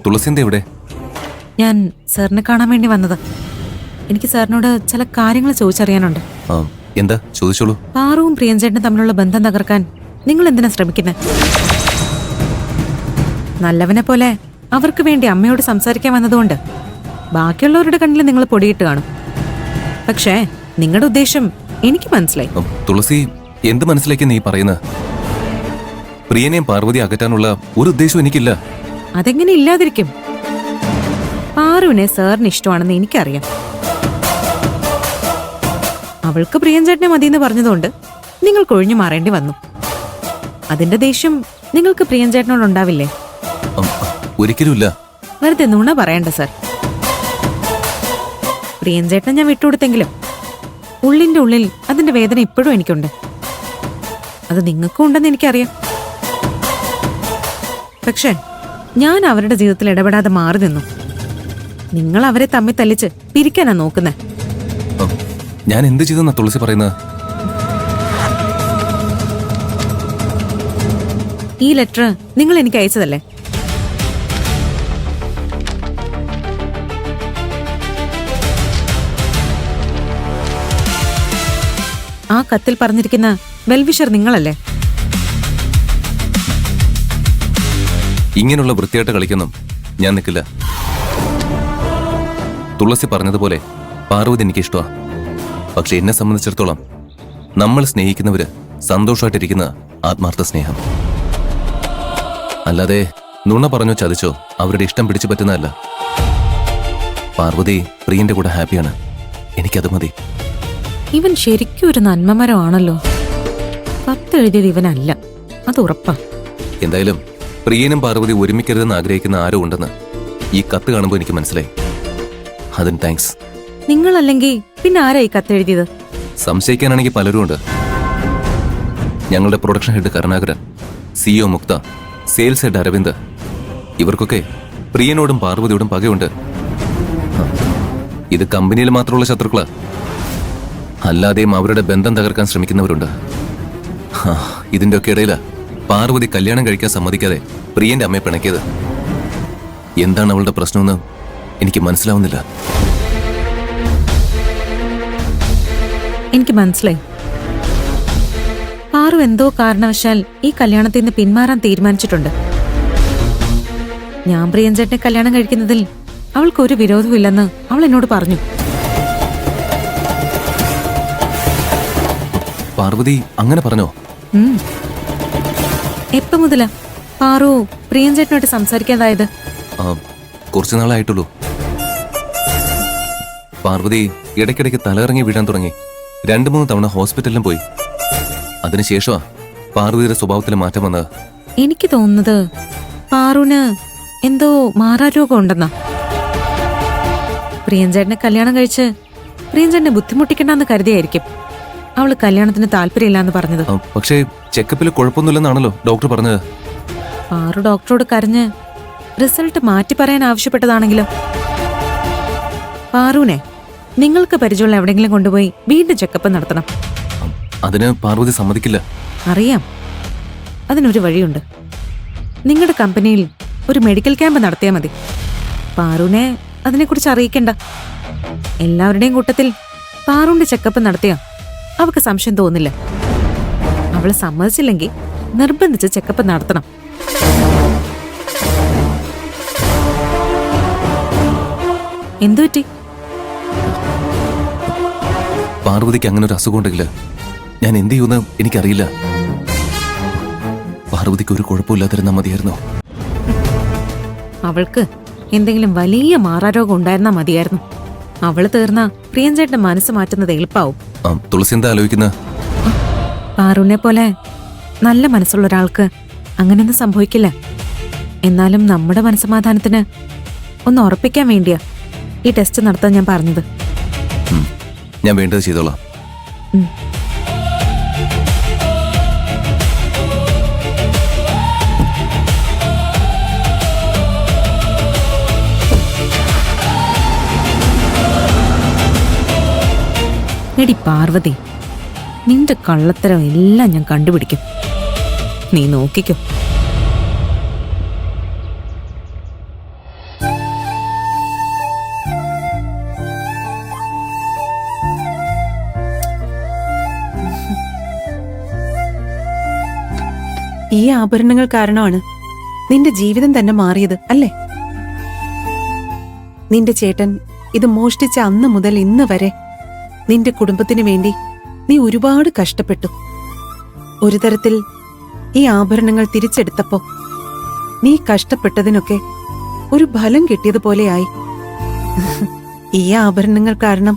തുളസിന്റെ എവിടെ? ഞാൻ സാറിനെ കാണാൻ വേണ്ടി വന്നത്. എനിക്ക് സാറിനോട് ചില കാര്യങ്ങൾ ചോദിച്ചറിയാനുണ്ട്. എന്താ? ചോദിച്ചോളൂ. പാറുവും പ്രിയഞ്ചേട്ടനും തമ്മിലുള്ള ബന്ധം തകർക്കാൻ നിങ്ങൾ എന്തിനാ ശ്രമിക്കുന്നത്? നല്ലവനെ പോലെ അവർക്ക് വേണ്ടി അമ്മയോട് സംസാരിക്കാൻ വന്നതുകൊണ്ട് ബാക്കിയുള്ളവരുടെ കണ്ണിൽ നിങ്ങൾ പൊടിയിട്ട് കാണും. പക്ഷേ നിങ്ങളുടെ ഉദ്ദേശം എനിക്ക് മനസ്സിലായി. തുളസി, എന്ത് മനസ്സിലാക്കി നീ പറയുന്നത്? പ്രിയനെയും പാർവതി അകറ്റാനുള്ള ഒരു ഉദ്ദേശവും എനിക്കില്ല. അതെങ്ങനെ ഇല്ലാതിരിക്കും? പാറുവിനെ സാറിന് ഇഷ്ടമാണെന്ന് എനിക്കറിയാം. അവൾക്ക് പ്രിയഞ്ചേട്ടനെ മതിയെന്ന് പറഞ്ഞതുകൊണ്ട് നിങ്ങൾ കൊഴിഞ്ഞു മാറേണ്ടി വന്നു. അതിന്റെ ദേഷ്യം നിങ്ങൾക്ക് പ്രിയഞ്ചേട്ടനോടുണ്ടാവില്ലേ? ഒരിക്കലുമില്ല. വെറുതെ നുണ പറയണ്ട സാർ. പ്രിയഞ്ചേട്ടനെ ഞാൻ വിട്ടുകൊടുത്തെങ്കിലും ഉള്ളിന്റെ ഉള്ളിൽ അതിന്റെ വേദന ഇപ്പോഴും എനിക്കുണ്ട്. അത് നിങ്ങൾക്കും ഉണ്ടെന്ന് എനിക്കറിയാം. പക്ഷേ ഞാൻ അവരുടെ ജീവിതത്തിൽ ഇടപെടാതെ മാറി നിന്നു. നിങ്ങൾ അവരെ തമ്മിൽ തല്ലിച്ച് പിരിക്കാനാ നോക്കുന്നേ. ഞാൻ എന്ത് ചെയ്തെന്നാ തുളസി പറയുന്നത്? ഈ ലെറ്റർ നിങ്ങൾ എനിക്ക് അയച്ചതല്ലേ? ആ കത്തിൽ പറഞ്ഞിരിക്കുന്ന വെൽവിഷർ നിങ്ങളല്ലേ? ഇങ്ങനെയുള്ള വൃത്തിയായിട്ട് കളിക്കൊന്നും ഞാൻ നിൽക്കില്ല. തുളസി പറഞ്ഞതുപോലെ പാർവതി എനിക്ക് ഇഷ്ടമാ. പക്ഷെ എന്നെ സംബന്ധിച്ചിടത്തോളം നമ്മൾ സ്നേഹിക്കുന്നവര് സന്തോഷമായിട്ടിരിക്കുന്ന ആത്മാർത്ഥ സ്നേഹം, അല്ലാതെ നുണ പറഞ്ഞോ ചതിച്ചോ അവരുടെ ഇഷ്ടം പിടിച്ചു പറ്റുന്നതല്ല. പാർവതി പ്രിയന്റെ കൂടെ ഹാപ്പിയാണ്. എനിക്കത് മതി. ഇവൻ ശരിക്കും ഒരു നന്മമരമാണല്ലോ. കത്തെഴുതിയത് ഇവനല്ല, അത് ഉറപ്പാ. എന്തായാലും പ്രിയനും പാർവതി ഒരുമിക്കരുതെന്ന് ആഗ്രഹിക്കുന്ന ആരോ ഉണ്ടെന്ന് ഈ കത്ത് കാണുമ്പോൾ എനിക്ക് മനസ്സിലായി. അതിന് താങ്ക്സ്. നിങ്ങളല്ലെങ്കിൽ പിന്നെ ആരാ ഈ കത്തെഴുതിയത്? സംശയിക്കാനാണെങ്കിൽ പലരും ഉണ്ട്. ഞങ്ങളുടെ പ്രൊഡക്ഷൻ ഹെഡ് കരുണാകരൻ, CEO മുക്ത, സെയിൽസ് ഹെഡ് അരവിന്ദ്, ഇവർക്കൊക്കെ പ്രിയനോടും പാർവതിയോടും പകയുണ്ട്. ഇത് കമ്പനിയിൽ മാത്രമുള്ള ശത്രുക്കളാ. അല്ലാതെയും അവരുടെ ബന്ധം തകർക്കാൻ ശ്രമിക്കുന്നവരുണ്ട്. ഇതിന്റെ ഒക്കെ ഇടയിലാ പാർവതി കല്യാണം കഴിക്കാൻ സമ്മതിക്കാതെ പ്രിയന്റെ അമ്മയെ പിണക്കിയത്. എന്താണ് അവളുടെ പ്രശ്നമെന്ന് എനിക്ക് മനസ്സിലാവുന്നില്ല. എനിക്ക് മനസ്സിലായി. പാറു എന്തോ കാരണവശാൽ ഈ കല്യാണത്തിൽ നിന്ന് പിന്മാറാൻ തീരുമാനിച്ചിട്ടുണ്ട്. ഞാൻ പ്രിയഞ്ചേട്ടനെ കല്യാണം കഴിക്കുന്നതിൽ അവൾക്കൊരു വിരോധമില്ലെന്ന് അവൾ എന്നോട് പറഞ്ഞു. പാർവതി അങ്ങനെ പറഞ്ഞോ? എപ്പോ മുതലാ പാറു പ്രിയഞ്ചേട്ടനോട്ട് സംസാരിക്കാതായത്? കുറച്ചു നാളായിട്ടുള്ളൂ. പാർവതി ഇടയ്ക്കിടയ്ക്ക് തലയിറങ്ങി വീഴാൻ തുടങ്ങി. 2-3 തവണ ഹോസ്പിറ്റലിലും പോയി. അതിനുശേഷമാ പാർവതിയുടെ സ്വഭാവത്തിൽ മാറ്റം വന്നത്. എനിക്ക് തോന്നുന്നത് പാറുവിന് എന്തോ മാറാരോഗം ഉണ്ടെന്നാ. പ്രിയഞ്ചേട്ടനെ കല്യാണം കഴിച്ച് പ്രിയഞ്ചേട്ടനെ ബുദ്ധിമുട്ടിക്കണ്ടെന്ന് കരുതിയായിരിക്കും അവള് കല്യാണത്തിന് താല്പര്യമില്ലാന്ന് പറഞ്ഞത്. പക്ഷേ ചെക്കപ്പിൽ കുഴപ്പമൊന്നുമില്ലെന്നാണല്ലോ ഡോക്ടർ പറഞ്ഞത്. പാറു ഡോക്ടറോട് കരഞ്ഞ് റിസൾട്ട് മാറ്റി പറയാൻ ആവശ്യപ്പെട്ടതാണെങ്കിലും പാറുവിനെ നിങ്ങൾക്ക് പരിചയമുള്ള എവിടെയെങ്കിലും കൊണ്ടുപോയി വീണ്ടും ചെക്കപ്പ് നടത്തണം. അതിന് പാർവതി സമ്മതിക്കില്ല. അറിയാം. അതിനൊരു വഴിയുണ്ട്. നിങ്ങളുടെ കമ്പനിയിൽ ഒരു മെഡിക്കൽ ക്യാമ്പ് നടത്തിയാൽ മതി. പാറുവിനെ അതിനെക്കുറിച്ച് അറിയിക്കണ്ട. എല്ലാവരുടെയും കൂട്ടത്തിൽ പാറുവിന്റെ ചെക്കപ്പ് നടത്തിയാ അവൾക്ക് സംശയം തോന്നില്ല. അവള് സമ്മതിച്ചില്ലെങ്കിൽ നിർബന്ധിച്ച് ചെക്കപ്പ് നടത്തണം. എന്തുപറ്റി? പാർവതിക്ക് അങ്ങനെ ഒരു അസുഖം ഉണ്ടെങ്കിൽ ഞാൻ എന്ത് ചെയ്യുമെന്ന് എനിക്കറിയില്ല. പാർവതിക്ക് ഒരു കുഴപ്പമില്ലാതിരുന്നാൽ മതിയായിരുന്നു. അവൾക്ക് എന്തെങ്കിലും വലിയ മാറാരോഗം ഉണ്ടായിരുന്നാ മതിയായിരുന്നു. അവള് തീർന്ന പ്രിയഞ്ചേട്ടന്റെ മനസ്സ് മാറ്റുന്നത് എളുപ്പാവും. തുളസി എന്താ ആലോചിക്കുന്നത്? പാറുവിനെ പോലെ നല്ല മനസ്സുള്ള ഒരാൾക്ക് അങ്ങനെയൊന്നും സംഭവിക്കില്ല. എന്നാലും നമ്മുടെ മനസ്സമാധാനത്തിന് ഒന്ന് ഉറപ്പിക്കാൻ വേണ്ടിയാ ഈ ടെസ്റ്റ് നടത്താൻ ഞാൻ പറഞ്ഞത്. ഞാൻ വേണ്ടത് ചെയ്തോളാം. എടി പാർവതി, നിന്റെ കള്ളത്തരം എല്ലാം ഞാൻ കണ്ടുപിടിക്കും. നീ നോക്കിക്കോ. ഈ ആഭരണങ്ങൾ കാരണമാണ് നിന്റെ ജീവിതം തന്നെ മാറിയത് അല്ലേ? നിന്റെ ചേട്ടൻ ഇത് മോഷ്ടിച്ച അന്ന് മുതൽ ഇന്ന് വരെ നിന്റെ കുടുംബത്തിനു വേണ്ടി നീ ഒരുപാട് കഷ്ടപ്പെട്ടു. ഒരു തരത്തിൽ ഈ ആഭരണങ്ങൾ തിരിച്ചെടുത്തപ്പോ നീ കഷ്ടപ്പെട്ടതിനൊക്കെ ഒരു ഫലം കിട്ടിയതുപോലെയായി. ഈ ആഭരണങ്ങൾ കാരണം